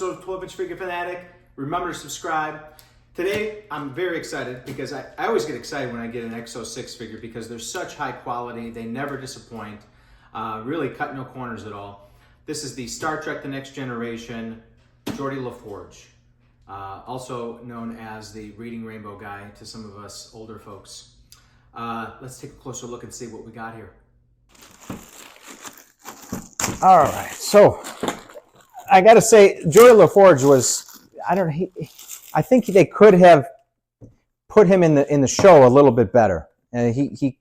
episode of 12-Inch Figure Fanatic. Remember to subscribe. Today, I'm very excited because I always get excited when I get an EXO-6 figure because they're such high quality. They never disappoint. Really cut no corners at all. This is the Star Trek The Next Generation Geordi LaForge, also known as the Reading Rainbow guy to some of us older folks. Let's take a closer look and see what we got here. All right, so I got to say, Geordi LaForge was, I think they could have put him in the show a little bit better. He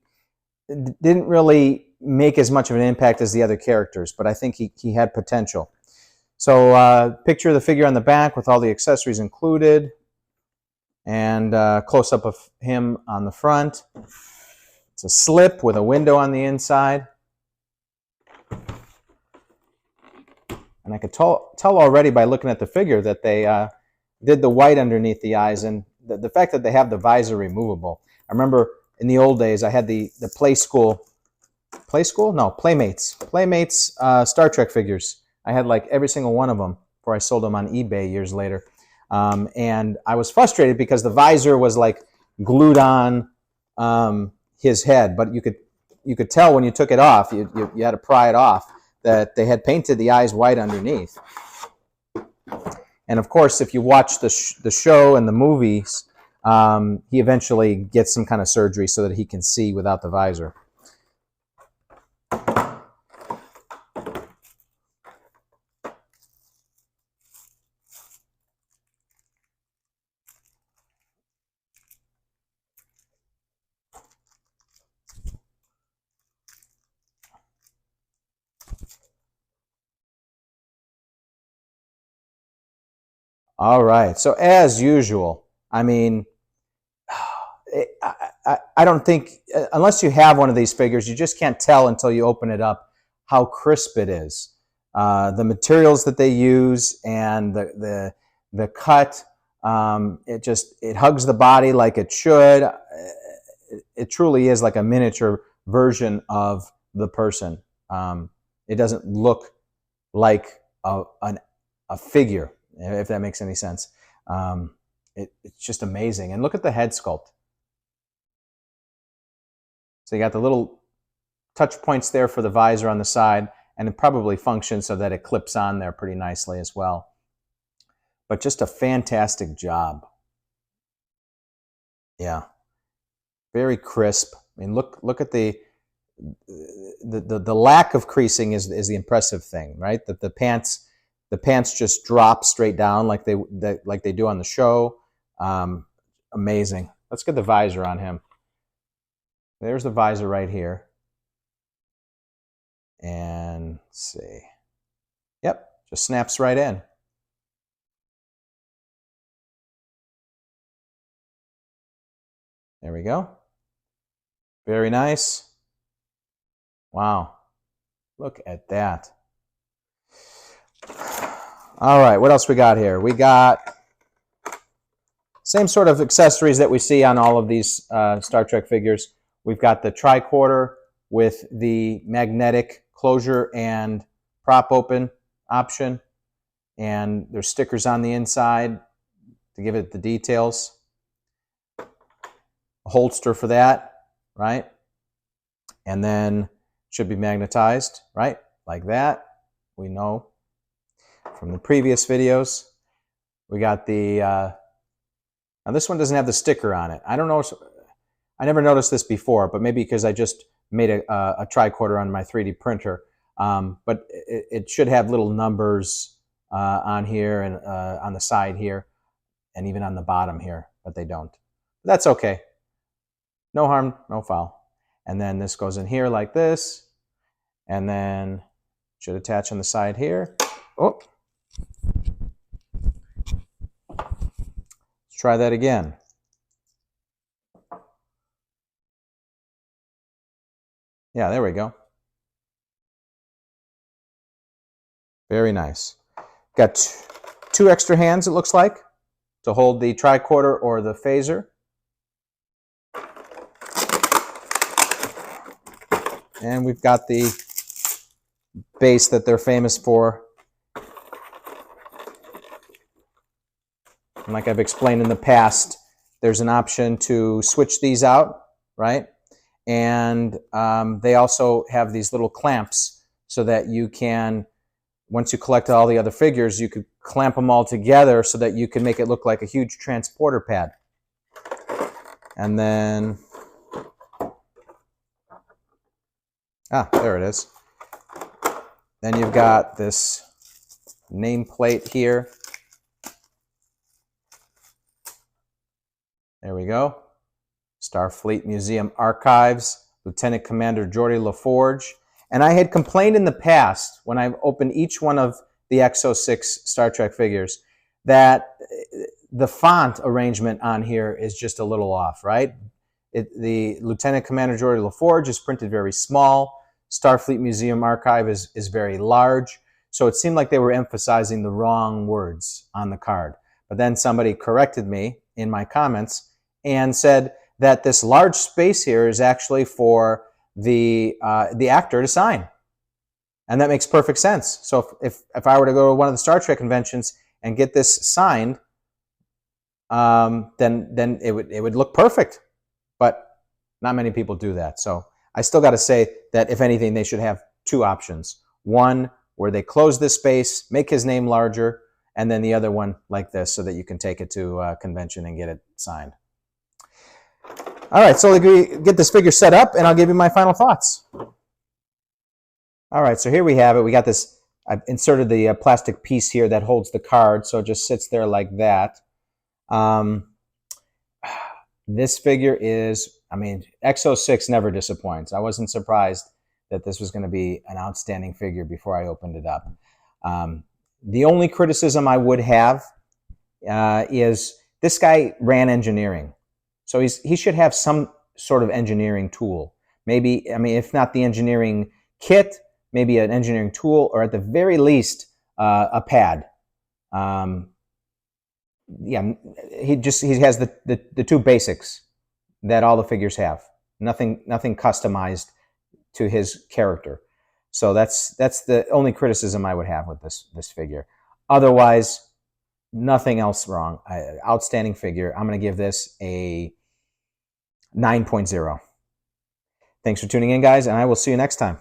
didn't really make as much of an impact as the other characters, but I think he had potential. So picture the figure on the back with all the accessories included, and close-up of him on the front. It's a slip with a window on the inside. And I could tell already by looking at the figure that they did the white underneath the eyes, and the fact that they have the visor removable. I remember in the old days I had the Playmates Star Trek figures. I had like every single one of them before I sold them on eBay years later. And I was frustrated because the visor was like glued on his head, but you could tell when you took it off, you had to pry it off, that they had painted the eyes white underneath. And of course, if you watch the show and the movies, he eventually gets some kind of surgery so that he can see without the visor. All right, so as usual, I mean, I don't think, unless you have one of these figures, you just can't tell until you open it up how crisp it is. The materials that they use and the cut, it hugs the body like it should. It truly is like a miniature version of the person. It doesn't look like a figure, if that makes any sense. It's just amazing. And look at the head sculpt. So you got the little touch points there for the visor on the side, and it probably functions so that it clips on there pretty nicely as well. But just a fantastic job. Yeah. Very crisp. I mean, look at the lack of creasing is the impressive thing, right? That the pants just drop straight down like they do on the show. Amazing. Let's get the visor on him. There's the visor right here. And let's see. Yep, just snaps right in. There we go. Very nice. Wow. Look at that. All right, what else we got here? We got same sort of accessories that we see on all of these Star Trek figures. We've got the tricorder with the magnetic closure and prop open option. And there's stickers on the inside to give it the details. A holster for that, right? And then should be magnetized, right? Like that. We know from the previous videos. We got the, now this one doesn't have the sticker on it. I don't know, I never noticed this before, but maybe because I just made a tricorder on my 3D printer. But it should have little numbers on here and on the side here, and even on the bottom here, but they don't. That's okay. No harm, no foul. And then this goes in here like this, and then should attach on the side here. Oh. Let's try that again. Yeah, there we go. Very nice. Got two extra hands, it looks like, to hold the tricorder or the phaser. And we've got the base that they're famous for And like I've explained in the past, there's an option to switch these out, right? And they also have these little clamps so that you can, once you collect all the other figures, you could clamp them all together so that you can make it look like a huge transporter pad. And then, there it is. Then you've got this nameplate here. There we go. Starfleet Museum Archives, Lieutenant Commander Geordi LaForge. And I had complained in the past when I've opened each one of the EXO-6 Star Trek figures that the font arrangement on here is just a little off, right? The Lieutenant Commander Geordi LaForge is printed very small. Starfleet Museum Archive is very large. So it seemed like they were emphasizing the wrong words on the card. But then somebody corrected me in my comments and said that this large space here is actually for the actor to sign. And that makes perfect sense. So if I were to go to one of the Star Trek conventions and get this signed, then it would look perfect. But not many people do that. So I still got to say that if anything, they should have two options. One where they close this space, make his name larger, and then the other one like this so that you can take it to a convention and get it signed. All right, so we get this figure set up, and I'll give you my final thoughts. All right, so here we have it. We got this. I've inserted the plastic piece here that holds the card, so it just sits there like that. This figure is, EXO-6 never disappoints. I wasn't surprised that this was going to be an outstanding figure before I opened it up. The only criticism I would have is this guy ran engineering. So he should have some sort of engineering tool. Maybe, if not the engineering kit, maybe an engineering tool, or at the very least, a pad. He has the two basics that all the figures have. Nothing customized to his character. So that's the only criticism I would have with this figure. Otherwise, nothing else wrong. Outstanding figure. I'm going to give this a 9.0. Thanks for tuning in, guys, and I will see you next time.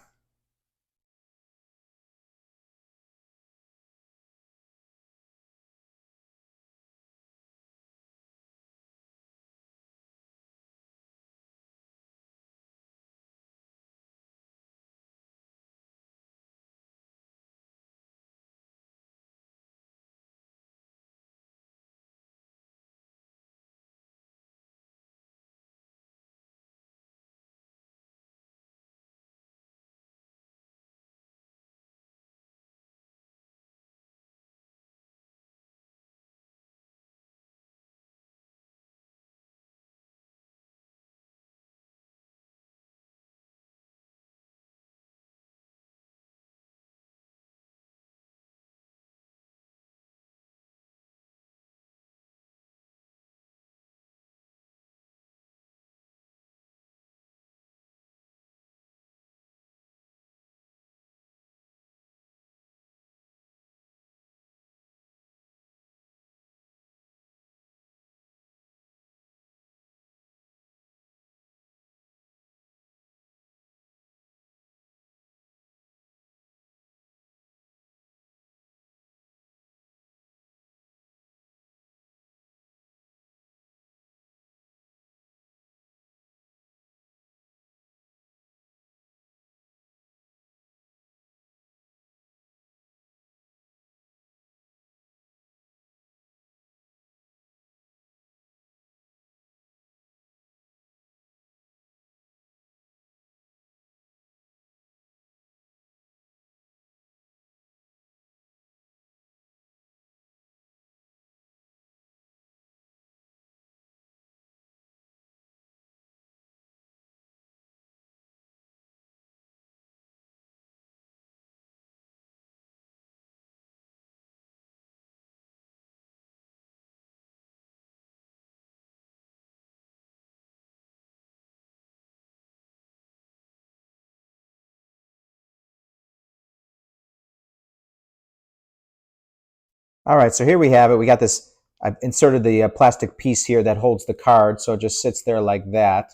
All right, so here we have it. We got this I've inserted the plastic piece here that holds the card, so it just sits there like that.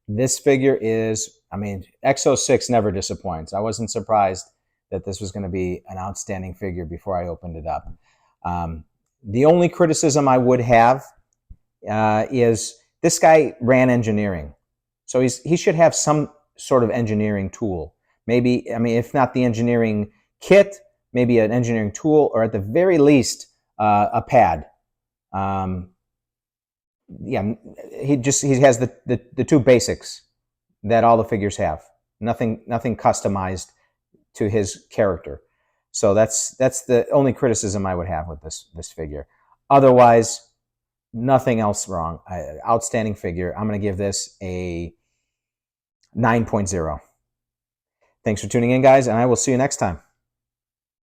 This figure is, I mean, EXO-6 never disappoints. I wasn't surprised that this was going to be an outstanding figure before I opened it up. The only criticism I would have is this guy ran engineering. So he should have some sort of engineering tool. Maybe, I mean, if not the engineering kit, maybe an engineering tool, or at the very least, a pad. Yeah, he has the two basics that all the figures have. Nothing customized to his character. So that's the only criticism I would have with this figure. Otherwise, nothing else wrong. Outstanding figure. I'm going to give this a 9.0. Thanks for tuning in, guys, and I will see you next time.